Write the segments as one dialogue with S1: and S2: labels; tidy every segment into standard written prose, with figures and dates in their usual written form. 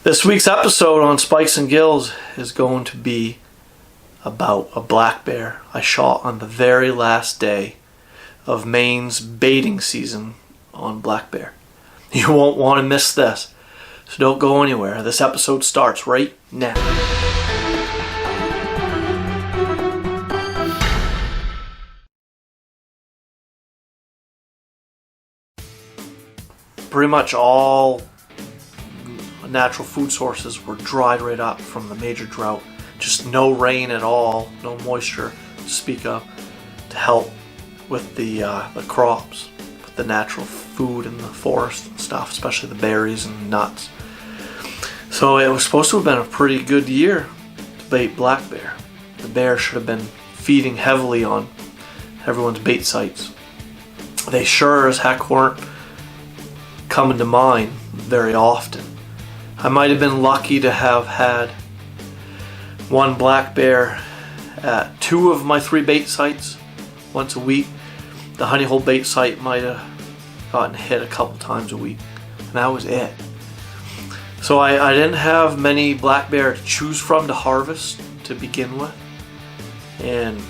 S1: This week's episode on Spikes and Gills is going to be about a black bear I shot on the very last day of Maine's baiting season on black bear. You won't want to miss this, so don't go anywhere. This episode starts right now. Pretty much all natural food sources were dried right up from the major drought. Just no rain at all, no moisture to speak of to help with the crops, with the natural food in the forest and stuff, especially the berries and nuts. So it was supposed to have been a pretty good year to bait black bear. The bear should have been feeding heavily on everyone's bait sites. They sure as heck weren't coming to mine very often. I might have been lucky to have had one black bear at 2 of my 3 bait sites once a week. The honey hole bait site might have gotten hit a couple times a week, and that was it. So I didn't have many black bear to choose from to harvest to begin with, and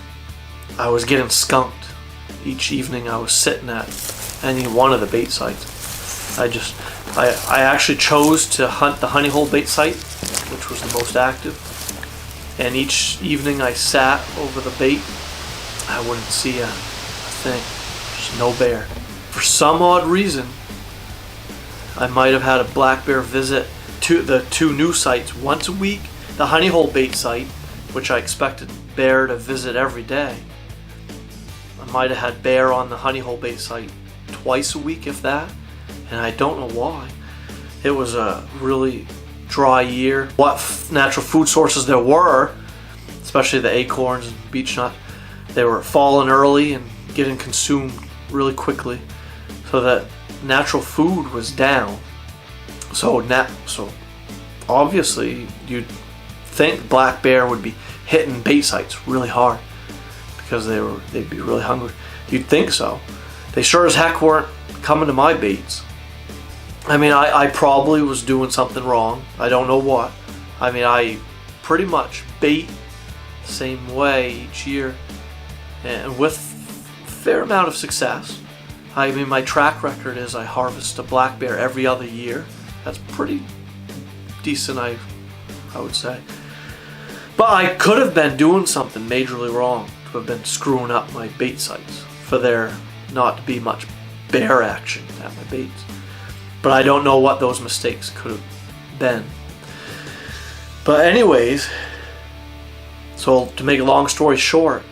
S1: I was getting skunked each evening I was sitting at any one of the bait sites. I actually chose to hunt the honey hole bait site, which was the most active, and each evening I sat over the bait. I wouldn't see a thing, just no bear. For some odd reason, I might have had a black bear visit to the 2 new sites once a week. The honey hole bait site, which I expected bear to visit every day, I might have had bear on the honey hole bait site twice a week, if that. And I don't know why. It was a really dry year. What natural food sources there were, especially the acorns and beech nut, they were falling early and getting consumed really quickly, so that natural food was down. So obviously you'd think black bear would be hitting bait sites really hard because they'd be really hungry. You'd think so. They sure as heck weren't coming to my baits. I mean, I probably was doing something wrong. I don't know what. I mean, I pretty much bait the same way each year, and with a fair amount of success. I mean, my track record is I harvest a black bear every other year. That's pretty decent, I would say. But I could have been doing something majorly wrong to have been screwing up my bait sites for there not to be much bear action at my baits. But I don't know what those mistakes could have been. But anyways, so to make a long story short,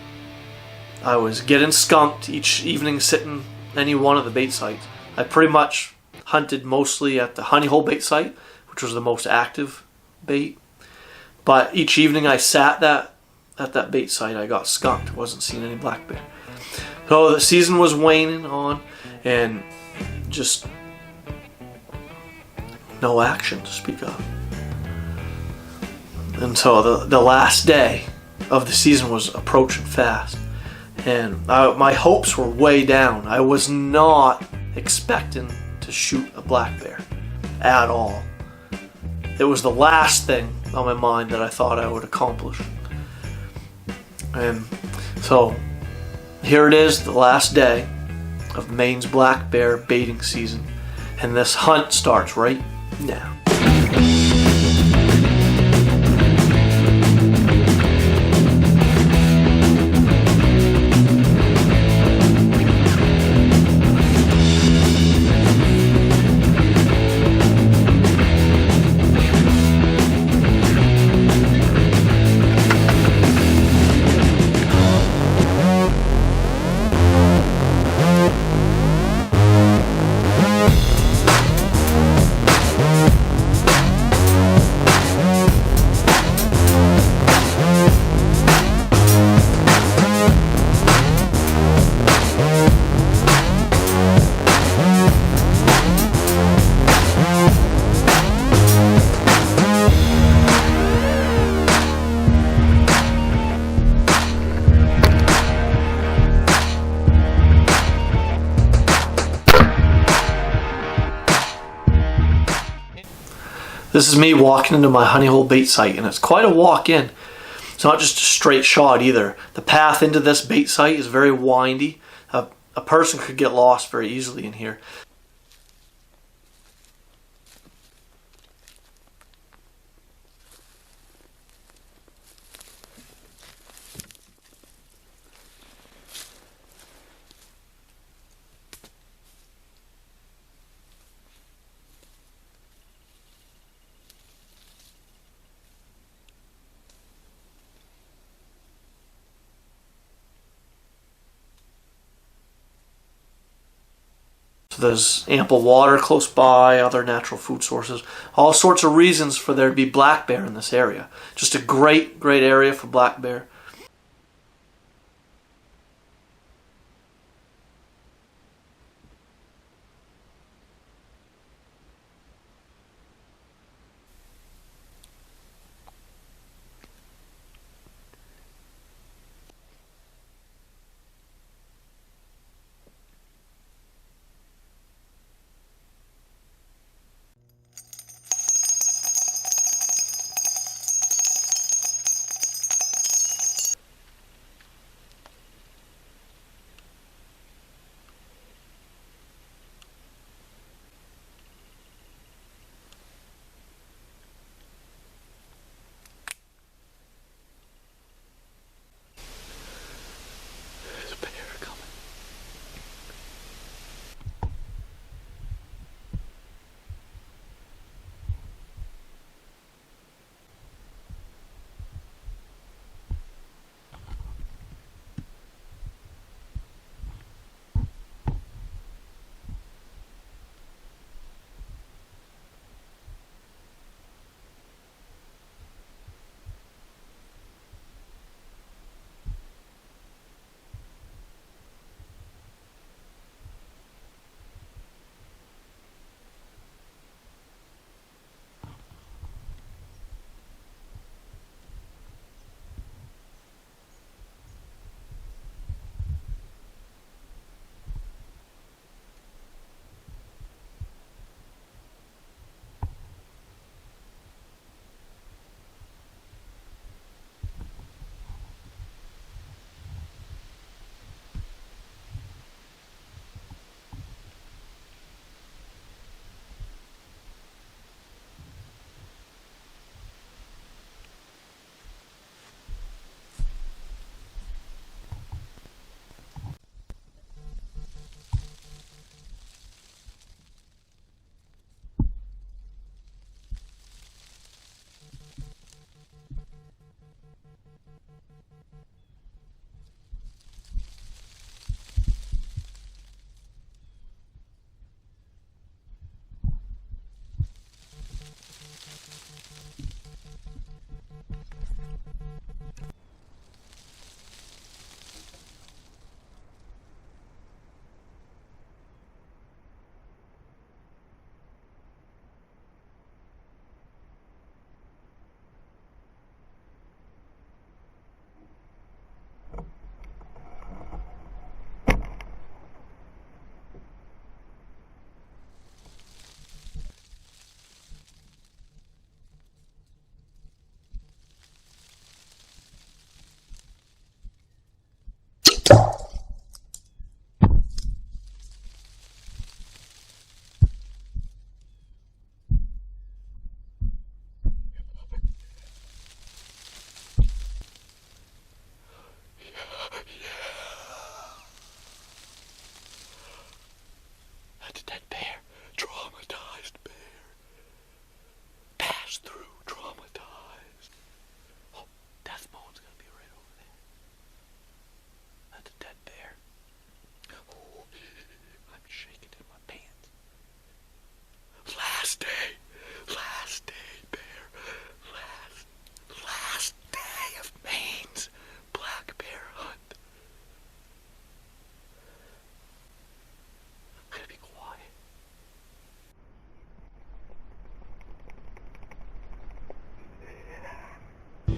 S1: I was getting skunked each evening sitting any one of the bait sites. I pretty much hunted mostly at the honey hole bait site, which was the most active bait. But each evening I sat at that bait site, I got skunked. Wasn't seeing any black bear. So the season was waning on, and just no action to speak of. And so the last day of the season was approaching fast, and my hopes were way down. I was not expecting to shoot a black bear at all. It was the last thing on my mind that I thought I would accomplish. And so here it is, the last day of Maine's black bear baiting season, and this hunt starts right now. This is me walking into my honey hole bait site, and it's quite a walk in. It's not just a straight shot either. The path into this bait site is very windy. A person could get lost very easily in here. There's ample water close by, other natural food sources, all sorts of reasons for there to be black bear in this area. Just a great area for black bear.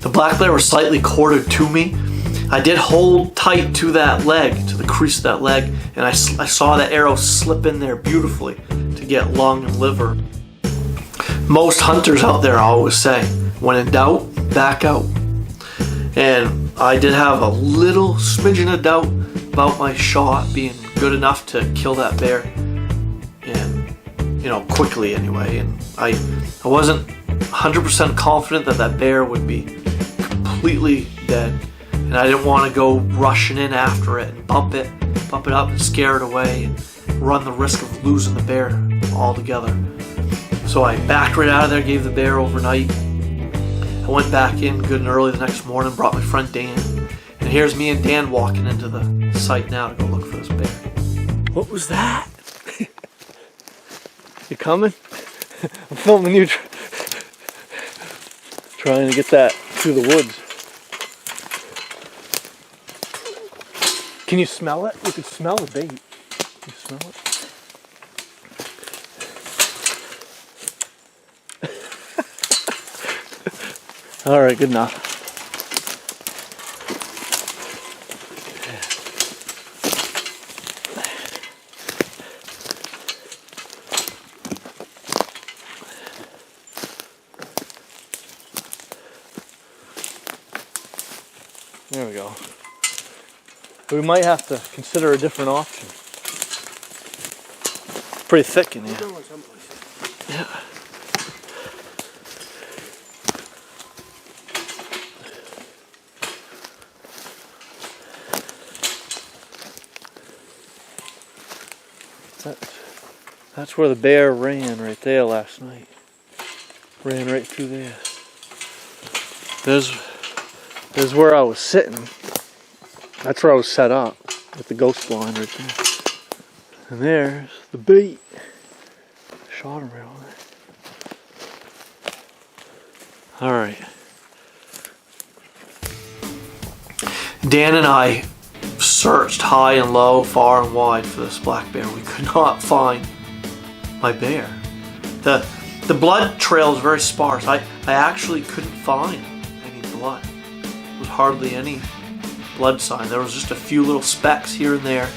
S1: The black bear was slightly quartered to me. I did hold tight to that leg, to the crease of that leg, and I saw that arrow slip in there beautifully to get lung and liver. most hunters out there always say, when in doubt, back out. And I did have a little smidgen of doubt about my shot being good enough to kill that bear, and quickly anyway. And I wasn't 100% confident that that bear would be completely dead, and I didn't want to go rushing in after it and bump it up and scare it away and run the risk of losing the bear altogether. So I backed right out of there, gave the bear overnight. I went back in good and early the next morning, brought my friend Dan, and here's me and Dan walking into the site now to go look for this bear. What was that? You coming? I'm filming you trying to get that through the woods. Can you smell it? You can smell the bait. Can you smell it? All right, good enough. There we go. We might have to consider a different option. Pretty thick in here. Yeah. That's where the bear ran right there last night. Ran right through there. There's where I was sitting. That's where I was set up with the ghost blind right there. And there's the bait. Shot him right on there. Alright. Dan and I searched high and low, far and wide for this black bear. We could not find my bear. The blood trail is very sparse. I actually couldn't find any blood. There was hardly any blood sign. There was just a few little specks here and there.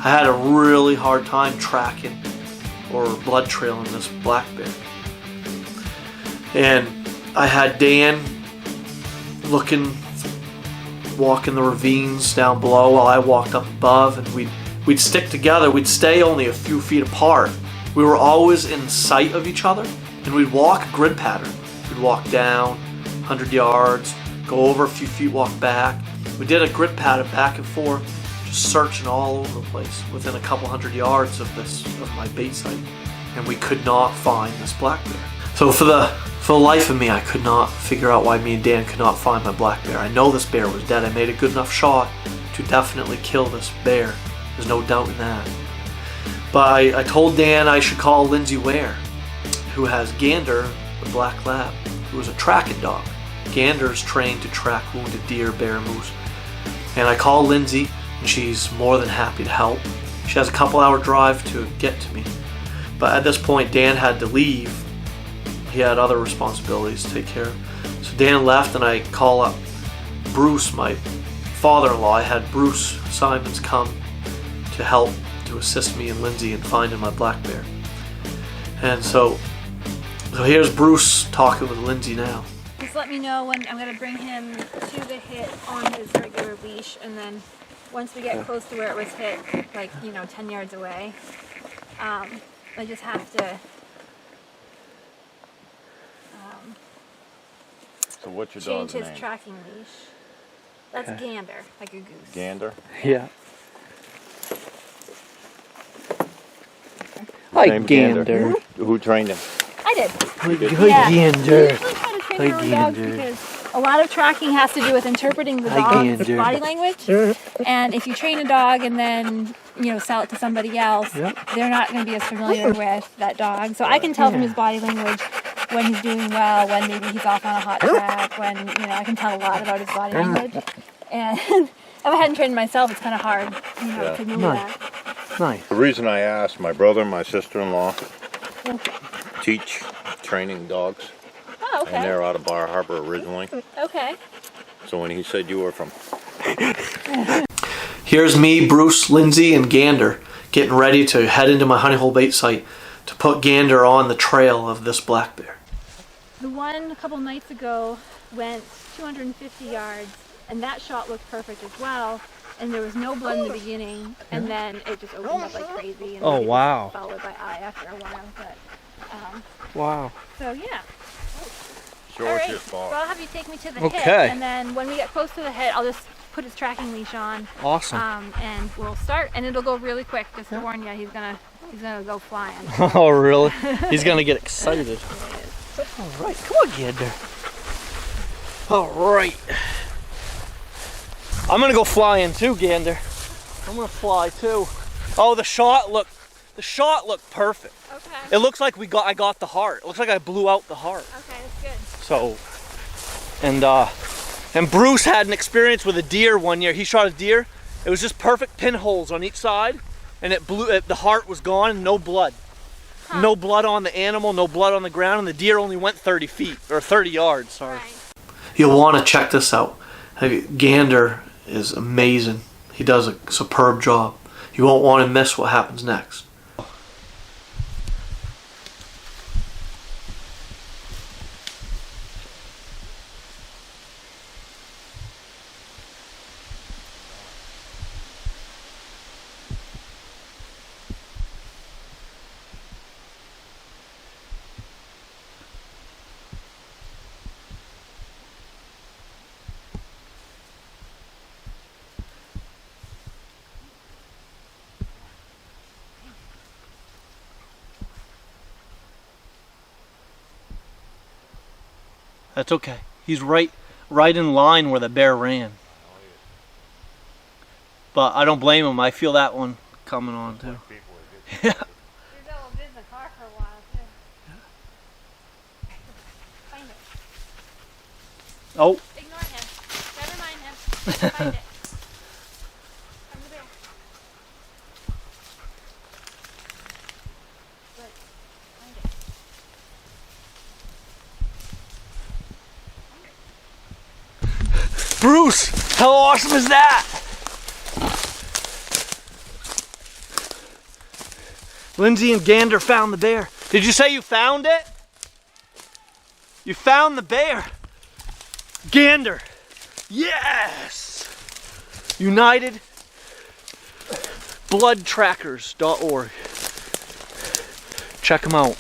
S1: I had a really hard time tracking or blood trailing this black bear. And I had Dan walking the ravines down below while I walked up above, and we'd stick together. We'd stay only a few feet apart. We were always in sight of each other, and we'd walk a grid pattern. We'd walk down 100 yards, go over a few feet, walk back. We did a grid pattern back and forth, just searching all over the place within a couple 100 yards of my bait site, and we could not find this black bear. So for the life of me, I could not figure out why me and Dan could not find my black bear. I know this bear was dead. I made a good enough shot to definitely kill this bear. There's no doubt in that. But I told Dan I should call Lindsay Ware, who has Gander, the black lab, who is a tracking dog. Gander's trained to track wounded deer, bear, moose. And I called Lindsay, and she's more than happy to help. She has a couple-hour drive to get to me. But at this point, Dan had to leave. He had other responsibilities to take care of. So Dan left, and I call up Bruce, my father-in-law. I had Bruce Simons come to help, to assist me and Lindsay in finding my black bear. And so here's Bruce talking with Lindsay now.
S2: Just let me know when I'm going to bring him to the hit on his regular leash, and then once we get close to where it was hit, like 10 yards away, I just have to
S3: so what's your
S2: change
S3: dog's
S2: his
S3: name?
S2: tracking leash. That's Gander, like a goose.
S3: Gander?
S1: Yeah. Hi, Gander.
S3: Who trained him?
S2: I did.
S1: Hi,
S2: Yeah.
S1: Gander.
S2: We usually try to train our own dogs because a lot of tracking has to do with interpreting the
S1: Hi,
S2: dog's
S1: Gander.
S2: body language. And if you train a dog and then sell it to somebody else, they're not going to be as familiar with that dog. So I can tell from his body language when he's doing well, when maybe he's off on a hot track, when I can tell a lot about his body language. And if I hadn't trained myself, it's kind of hard, to know that.
S1: Nice.
S3: The reason I asked, my brother and my sister-in-law teach training dogs.
S2: Oh, okay.
S3: And they're out of Bar Harbor originally.
S2: Okay.
S3: So when he said you were from...
S1: Here's me, Bruce, Lindsay, and Gander getting ready to head into my honey hole bait site to put Gander on the trail of this black bear.
S2: The one a couple nights ago went 250 yards, and that shot looked perfect as well. And there was no blood in the beginning, and then it just opened up like crazy. And
S4: Oh, wow.
S2: Followed by eye after a while, but
S4: Wow.
S2: so yeah.
S3: Show
S2: All
S3: us
S2: right.
S3: your spot.
S2: So I'll have you take me to the
S4: Okay.
S2: hit, and then when we get close to the hit, I'll just put his tracking leash on.
S4: Awesome.
S2: And we'll start, and it'll go really quick. Just to warn you, he's gonna go flying.
S4: Oh, really? He's gonna get excited. All right, come on, Gander. All right. I'm gonna go flying too, Gander. I'm gonna fly too. Oh, the shot looked perfect.
S2: Okay.
S4: It looks like I got the heart. It looks like I blew out the heart.
S2: Okay, that's good.
S4: So, and Bruce had an experience with a deer one year. He shot a deer. It was just perfect pinholes on each side, and the heart was gone and no blood.
S2: Huh.
S4: No blood on the animal, no blood on the ground, and the deer only went 30 feet, or 30 yards, sorry.
S2: Right.
S1: You'll want to check this out. Gander is amazing. He does a superb job. You won't want to miss what happens next.
S4: That's okay. He's right in line where the bear ran. But I don't blame him. I feel that one coming on too. Yeah.
S2: You're going in the car for a while too. Find it.
S4: Oh.
S2: Ignore him. Never mind him. Find it. Over there. Good. Find it.
S4: Bruce, how awesome is that? Lindsay and Gander found the bear. Did you say you found it? You found the bear. Gander. Yes. United bloodtrackers.org. Check them out.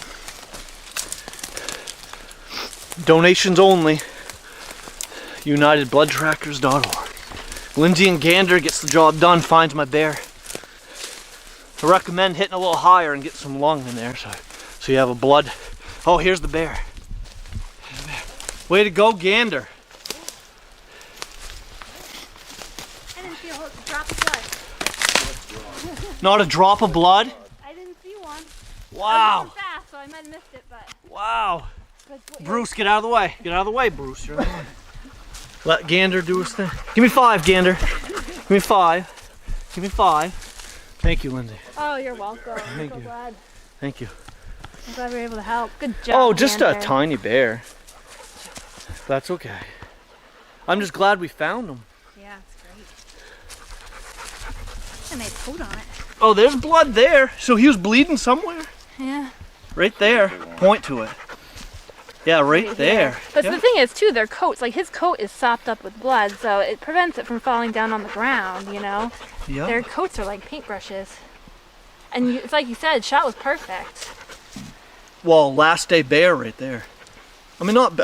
S4: Donations only. UnitedBloodTrackers.org. Lindsay and Gander gets the job done, finds my bear. I recommend hitting a little higher and get some lung in there so you have a blood. Oh, here's the bear. Way to go, Gander.
S2: I didn't see a drop of blood.
S4: Not a drop of blood?
S2: I didn't see one. I
S4: Wow.
S2: was fast, so I might have missed it, but
S4: Wow.
S2: good.
S4: Bruce, get out of the way. Get out of the way, Bruce. You're in the way. Let Gander do his thing. Give me 5, Gander. Give me 5. Give me 5. Thank you, Lindsay.
S2: Oh, you're welcome.
S4: Thank
S2: I'm so
S4: you.
S2: glad.
S4: Thank you.
S2: I'm glad we were able to help. Good job.
S4: Oh, just
S2: Gander.
S4: a tiny bear. That's okay. I'm just glad we found him.
S2: Yeah, it's great. And they coat on it.
S4: Oh, there's blood there. So he was bleeding somewhere?
S2: Yeah.
S4: Right there. Point to it. Yeah, right there.
S2: But
S4: Yeah.
S2: the thing is, too, their coats, like his coat is sopped up with blood, so it prevents it from falling down on the ground, you know?
S4: Yeah.
S2: Their coats are like paintbrushes. And it's like you said, shot was perfect.
S4: Well, last day bear right there. I mean, not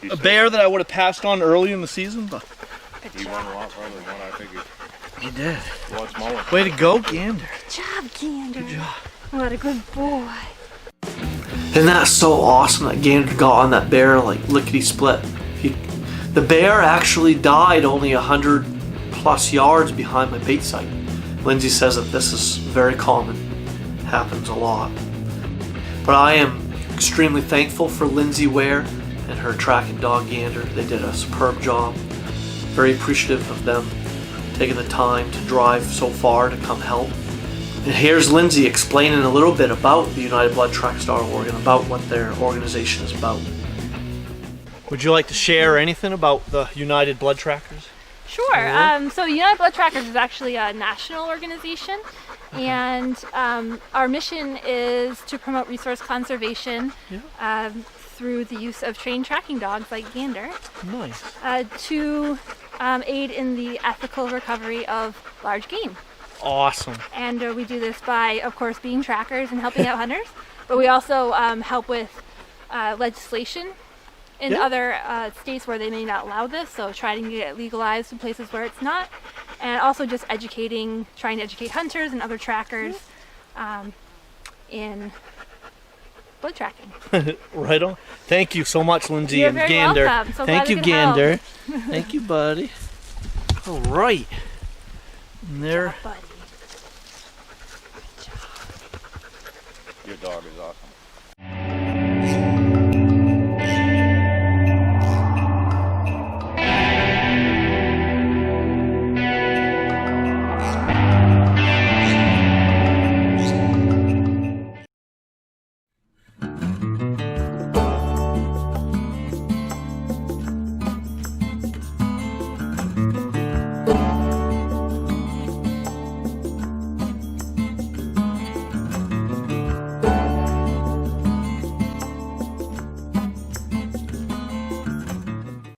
S4: a bear that I would have passed on early in the season, but
S3: He won a lot further than what I figured.
S4: he did.
S3: A lot smaller.
S4: Way to go, Gander.
S2: Good job, Gander.
S4: Good job.
S2: What a good boy.
S1: And that's so awesome that Gander got on that bear like lickety split. The bear actually died only 100 plus yards behind my bait site. Lindsay says that this is very common, happens a lot. But I am extremely thankful for Lindsay Ware and her tracking dog Gander. They did a superb job. Very appreciative of them taking the time to drive so far to come help. And here's Lindsay explaining a little bit about the UnitedBloodTrackers.org and about what their organization is about.
S4: Would you like to share anything about the United Blood Trackers?
S2: Sure. So United Blood Trackers is actually a national organization, and our mission is to promote resource conservation through the use of trained tracking dogs like Gander
S4: Nice.
S2: to aid in the ethical recovery of large game.
S4: Awesome.
S2: And we do this by, of course, being trackers and helping out hunters, but we also help with legislation in other states where they may not allow this, so trying to get it legalized in places where it's not, and also just trying to educate hunters and other trackers in blood tracking.
S4: Right on. Thank you so much, Lindsay
S2: You're
S4: and
S2: very
S4: Gander.
S2: welcome. So
S4: Thank
S2: glad
S4: you,
S2: we could help.
S4: Gander. Thank you, buddy. All right. And there.
S2: Buddy.
S3: Your dog is awesome.